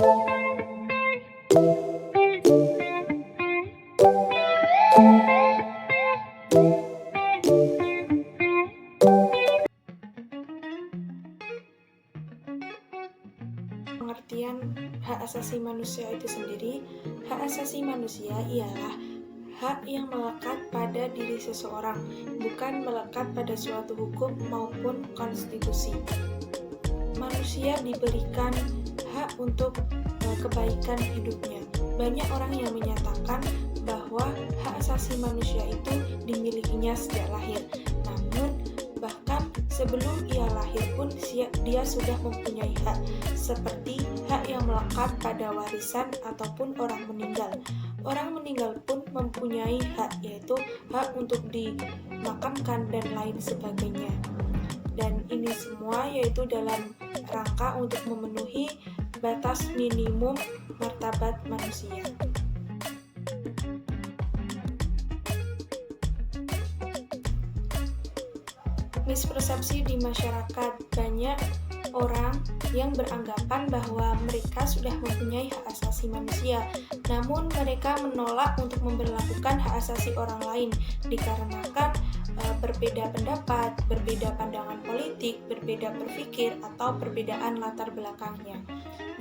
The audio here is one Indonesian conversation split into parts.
Pengertian hak asasi manusia itu sendiri, hak asasi manusia ialah hak yang melekat pada diri seseorang, bukan melekat pada suatu hukum maupun konstitusi. Manusia diberikan hak untuk kebaikan hidupnya. Banyak orang yang menyatakan bahwa hak asasi manusia itu dimilikinya sejak lahir. Namun, bahkan sebelum ia lahir pun dia sudah mempunyai hak, seperti hak yang melekat pada warisan ataupun orang meninggal. Orang meninggal pun mempunyai hak, yaitu hak untuk dimakamkan dan lain sebagainya. Dan ini semua yaitu dalam rangka untuk memenuhi batas minimum martabat manusia. Mispersepsi di masyarakat. Banyak orang yang beranggapan bahwa mereka sudah mempunyai hak asasi manusia, namun mereka menolak untuk memberlakukan hak asasi orang lain dikarenakan berbeda pendapat, berbeda pandangan politik, berbeda berpikir, atau perbedaan latar belakangnya.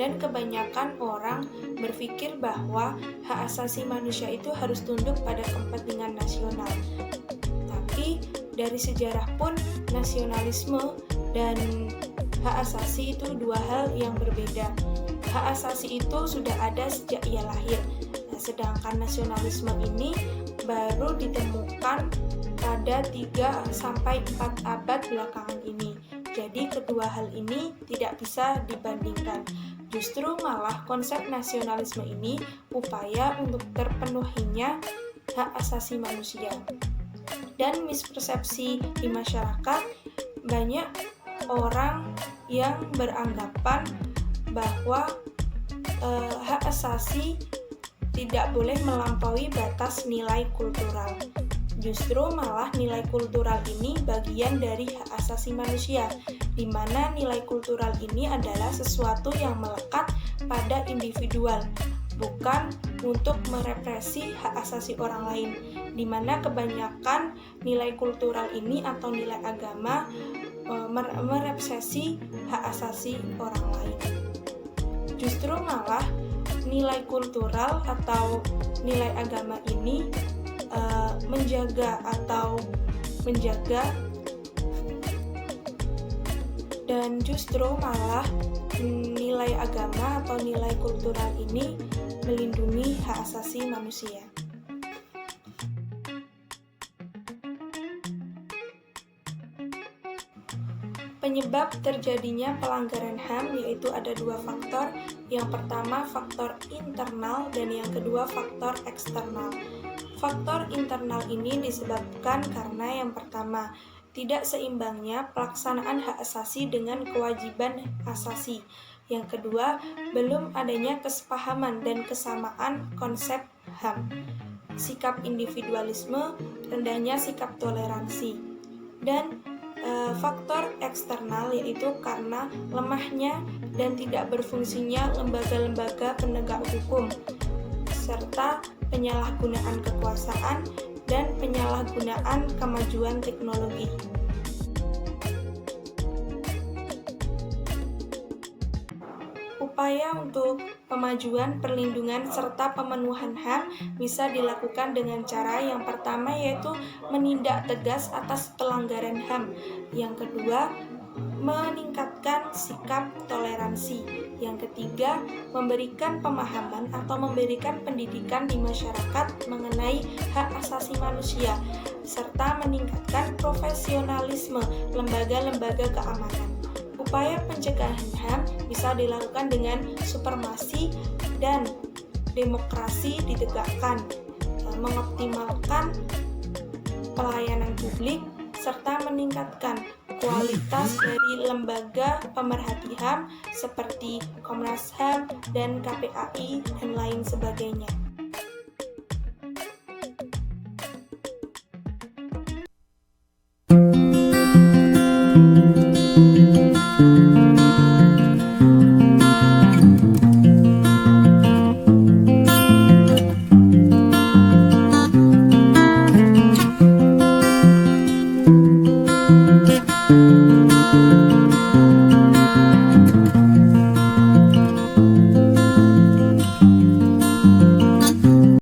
Dan kebanyakan orang berpikir bahwa hak asasi manusia itu harus tunduk pada kepentingan nasional. Tapi dari sejarah pun nasionalisme dan hak asasi itu dua hal yang berbeda. Hak asasi itu sudah ada sejak ia lahir. Sedangkan nasionalisme ini baru ditemukan pada 3-4 abad belakangan ini. Jadi kedua hal ini tidak bisa dibandingkan. Justru malah konsep nasionalisme ini upaya untuk terpenuhinya hak asasi manusia. Dan mispersepsi di masyarakat, banyak orang yang beranggapan bahwa hak asasi tidak boleh melampaui batas nilai kultural. Justru malah nilai kultural ini bagian dari hak asasi manusia, di mana nilai kultural ini adalah sesuatu yang melekat pada individual, bukan untuk merepresi hak asasi orang lain, di mana kebanyakan nilai kultural ini atau nilai agama merepresi hak asasi orang lain. Justru malah nilai kultural atau nilai agama ini menjaga dan justru malah nilai agama atau nilai kultural ini melindungi hak asasi manusia. Penyebab terjadinya pelanggaran HAM yaitu ada dua faktor. Yang pertama faktor internal dan yang kedua faktor eksternal. Faktor internal ini disebabkan karena yang pertama, tidak seimbangnya pelaksanaan hak asasi dengan kewajiban asasi. Yang kedua, belum adanya kesepahaman dan kesamaan konsep HAM. Sikap individualisme, rendahnya sikap toleransi. Dan faktor eksternal yaitu karena lemahnya dan tidak berfungsinya lembaga-lembaga penegak hukum, serta penyalahgunaan kekuasaan dan penyalahgunaan kemajuan teknologi. Upaya untuk pemajuan, perlindungan, serta pemenuhan HAM bisa dilakukan dengan cara yang pertama yaitu menindak tegas atas pelanggaran HAM. Yang kedua, meningkatkan sikap toleransi. Yang ketiga, memberikan pemahaman atau memberikan pendidikan di masyarakat mengenai hak asasi manusia, serta meningkatkan profesionalisme lembaga-lembaga keamanan. Upaya pencegahan HAM bisa dilakukan dengan supremasi dan demokrasi ditegakkan, mengoptimalkan pelayanan publik, serta meningkatkan kualitas dari lembaga pemerhati HAM seperti Komnas HAM dan KPAI dan lain sebagainya.